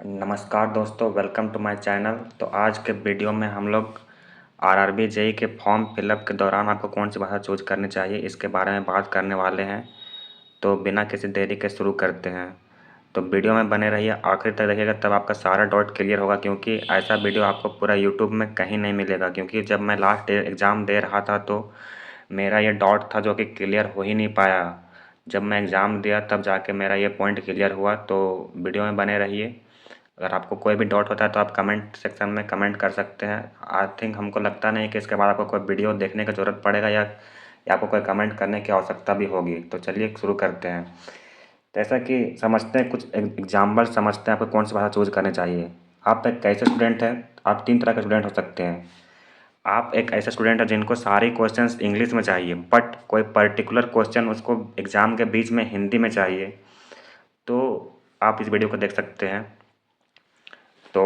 नमस्कार दोस्तों, welcome to my channel. तो आज के वीडियो में हम लोग आरआरबी जेई के फॉर्म फिलअप के दौरान आपको कौन सी भाषा चूज करनी चाहिए इसके बारे में बात करने वाले हैं। तो बिना किसी देरी के शुरू करते हैं। तो वीडियो में बने रहिए, आखिर तक देखिएगा, तब आपका सारा डाउट क्लियर होगा, क्योंकि ऐसा वीडियो आपको पूरा यूट्यूब में कहीं नहीं मिलेगा। क्योंकि जब मैं लास्ट एग्ज़ाम दे रहा था तो मेरा ये डाउट था जो कि क्लियर हो ही नहीं पाया। जब मैं एग्ज़ाम दिया तब जाके मेरा ये पॉइंट क्लियर हुआ। तो वीडियो में बने रहिए। अगर आपको कोई भी डाउट होता है तो आप कमेंट सेक्शन में कमेंट कर सकते हैं। आई थिंक, हमको लगता नहीं कि इसके बाद आपको कोई वीडियो देखने की ज़रूरत पड़ेगा या आपको कोई कमेंट करने की आवश्यकता भी होगी। तो चलिए शुरू करते हैं। जैसा कि समझते हैं, कुछ एग्जाम्पल समझते हैं आपको कौन सी भाषा चूज़ करनी चाहिए। आप एक ऐसे स्टूडेंट हैं, आप 3 तरह के स्टूडेंट हो सकते हैं। आप एक ऐसे स्टूडेंट हैं जिनको सारे क्वेश्चंस इंग्लिश में चाहिए, बट कोई पर्टिकुलर क्वेश्चन उसको एग्ज़ाम के बीच में हिंदी में चाहिए। तो आप इस वीडियो को देख सकते हैं। तो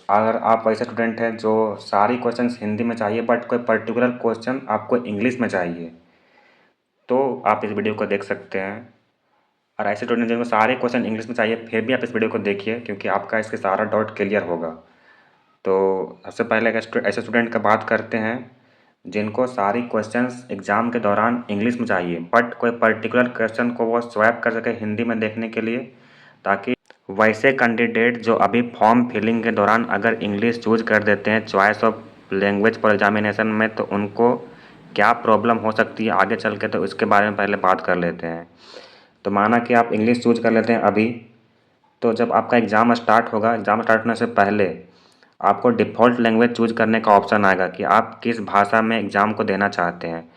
अगर आप ऐसे स्टूडेंट हैं जो सारी क्वेश्चंस हिंदी में चाहिए बट कोई पर्टिकुलर क्वेश्चन आपको इंग्लिश में चाहिए, तो आप इस वीडियो को देख सकते हैं। और ऐसे स्टूडेंट जिनको सारे क्वेश्चन इंग्लिश में चाहिए, फिर भी आप इस वीडियो को देखिए, क्योंकि आपका इसके सारा डाउट क्लियर होगा। तो सबसे पहले ऐसे स्टूडेंट का बात करते हैं जिनको सारी क्वेश्चंस एग्ज़ाम के दौरान इंग्लिश में चाहिए, बट कोई पर्टिकुलर क्वेश्चन को वो स्वैप कर सके हिंदी में देखने के लिए, ताकि वैसे कैंडिडेट जो अभी फॉर्म फिलिंग के दौरान अगर इंग्लिश चूज कर देते हैं choice of language for examination में, तो उनको क्या प्रॉब्लम हो सकती है आगे चल के, तो इसके बारे में पहले बात कर लेते हैं। तो माना कि आप इंग्लिश चूज कर लेते हैं अभी, तो जब आपका एग्ज़ाम स्टार्ट होगा, एग्ज़ाम स्टार्ट होने से पहले आपको डिफ़ॉल्ट लैंग्वेज चूज करने का ऑप्शन आएगा कि आप किस भाषा में एग्ज़ाम को देना चाहते हैं।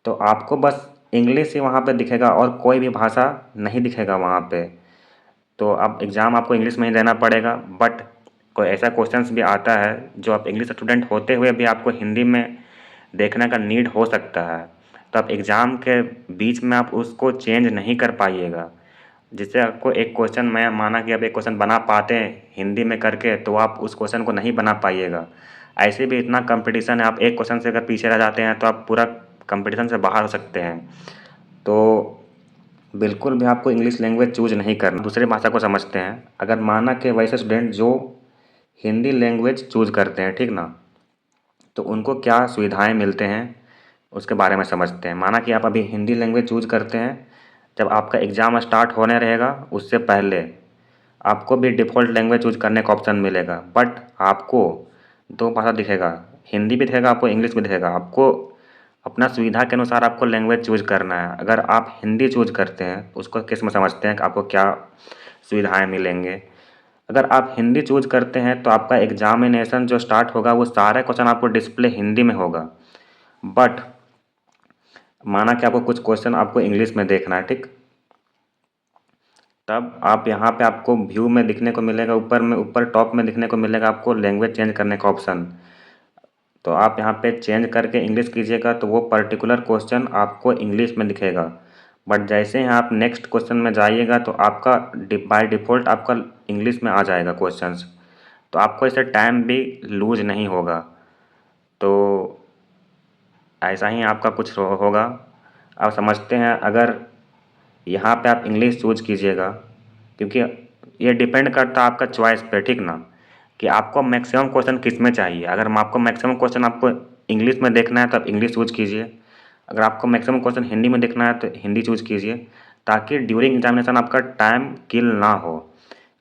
तो आपको बस इंग्लिश ही वहाँ पे दिखेगा और कोई भी भाषा नहीं दिखेगा वहाँ पे। तो अब एग्ज़ाम आपको इंग्लिश में ही देना पड़ेगा, बट कोई ऐसा क्वेश्चंस भी आता है जो आप इंग्लिश स्टूडेंट होते हुए भी आपको हिंदी में देखने का नीड हो सकता है। तो आप एग्ज़ाम के बीच में आप उसको चेंज नहीं कर पाइएगा, जिससे आपको एक क्वेश्चन, मैं माना कि आप एक क्वेश्चन बना पाते हैं हिंदी में करके, तो आप उस क्वेश्चन को नहीं बना पाइएगा। ऐसे भी इतना कंपटीशन है, आप एक क्वेश्चन से अगर पीछे रह जाते हैं तो आप पूरा कंपटीशन से बाहर हो सकते हैं। तो बिल्कुल भी आपको इंग्लिश लैंग्वेज चूज नहीं करना, दूसरे भाषा को समझते हैं। अगर माना कि वैसे स्टूडेंट जो हिंदी लैंग्वेज चूज करते हैं, ठीक ना, तो उनको क्या सुविधाएं मिलते हैं उसके बारे में समझते हैं। माना कि आप अभी हिंदी लैंग्वेज चूज करते हैं, जब आपका एग्ज़ाम स्टार्ट होने रहेगा उससे पहले आपको भी डिफ़ॉल्ट लैंग्वेज चूज करने का ऑप्शन मिलेगा, बट आपको दो भाषा दिखेगा, हिंदी भी दिखेगा आपको, इंग्लिश भी दिखेगा। आपको अपना सुविधा के अनुसार आपको लैंग्वेज चूज करना है। अगर आप हिंदी चूज करते हैं, उसको किस में समझते हैं कि आपको क्या सुविधाएं मिलेंगे। अगर आप हिंदी चूज करते हैं तो आपका एग्जामिनेशन जो स्टार्ट होगा वो सारे क्वेश्चन आपको डिस्प्ले हिंदी में होगा, बट माना कि आपको कुछ क्वेश्चन आपको इंग्लिश में देखना है, ठीक, तब आप यहाँ पे आपको व्यू में दिखने को मिलेगा, ऊपर टॉप में दिखने को मिलेगा आपको लैंग्वेज चेंज करने का ऑप्शन। तो आप यहाँ पे चेंज करके इंग्लिश कीजिएगा तो वो पर्टिकुलर क्वेश्चन आपको इंग्लिश में दिखेगा। बट जैसे ही आप नेक्स्ट क्वेश्चन में जाइएगा तो आपका बाय डिफ़ॉल्ट आपका इंग्लिश में आ जाएगा क्वेश्चंस। तो आपको इससे टाइम भी लूज नहीं होगा। तो ऐसा ही आपका कुछ होगा। आप समझते हैं, अगर यहाँ पे आप इंग्लिश चूज कीजिएगा, क्योंकि ये डिपेंड करता है आपका चॉइस पे, ठीक ना, कि आपको मैक्सिमम क्वेश्चन किस में चाहिए। अगर आपको मैक्सिमम क्वेश्चन आपको इंग्लिश में देखना है तो आप इंग्लिश चूज कीजिए। अगर आपको मैक्सिमम क्वेश्चन हिंदी में देखना है तो हिंदी चूज कीजिए, ताकि ड्यूरिंग एग्जामिनेशन आपका टाइम किल ना हो।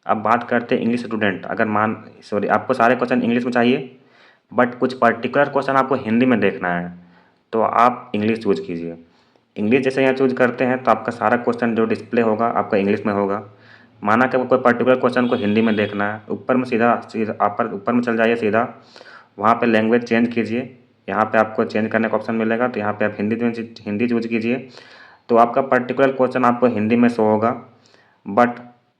अब बात करते हैं इंग्लिश स्टूडेंट, अगर आपको सारे क्वेश्चन इंग्लिश में चाहिए बट कुछ पर्टिकुलर क्वेश्चन आपको हिंदी में देखना है, तो आप इंग्लिश चूज कीजिए। इंग्लिश जैसे यहाँ चूज करते हैं तो आपका सारा क्वेश्चन जो डिस्प्ले होगा आपका इंग्लिश में होगा। माना कि कोई पर्टिकुलर क्वेश्चन को हिंदी में देखना है, ऊपर में सीधा सीधा आप ऊपर में चल जाइए, सीधा वहाँ पे लैंग्वेज चेंज कीजिए। यहाँ पे आपको चेंज करने का ऑप्शन मिलेगा, तो यहाँ पे आप हिंदी चूज कीजिए। तो आपका पर्टिकुलर क्वेश्चन आपको हिंदी में शो होगा, बट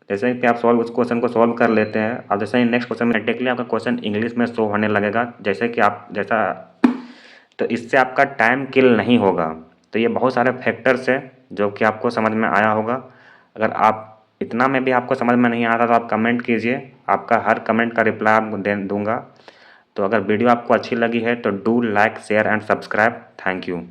जैसे कि आप उस क्वेश्चन को सॉल्व कर लेते हैं, अब जैसे ही नेक्स्ट क्वेश्चन में ऑटोमेटिकली आपका क्वेश्चन इंग्लिश में शो होने लगेगा, जैसे कि आप जैसा। तो इससे आपका टाइम किल नहीं होगा। तो ये बहुत सारे फैक्टर्स हैं जो कि आपको समझ में आया होगा। अगर आप इतना में भी आपको समझ में नहीं आता तो आप कमेंट कीजिए, आपका हर कमेंट का रिप्लाई आपको दे दूँगा। तो अगर वीडियो आपको अच्छी लगी है तो do like, share and subscribe. Thank you.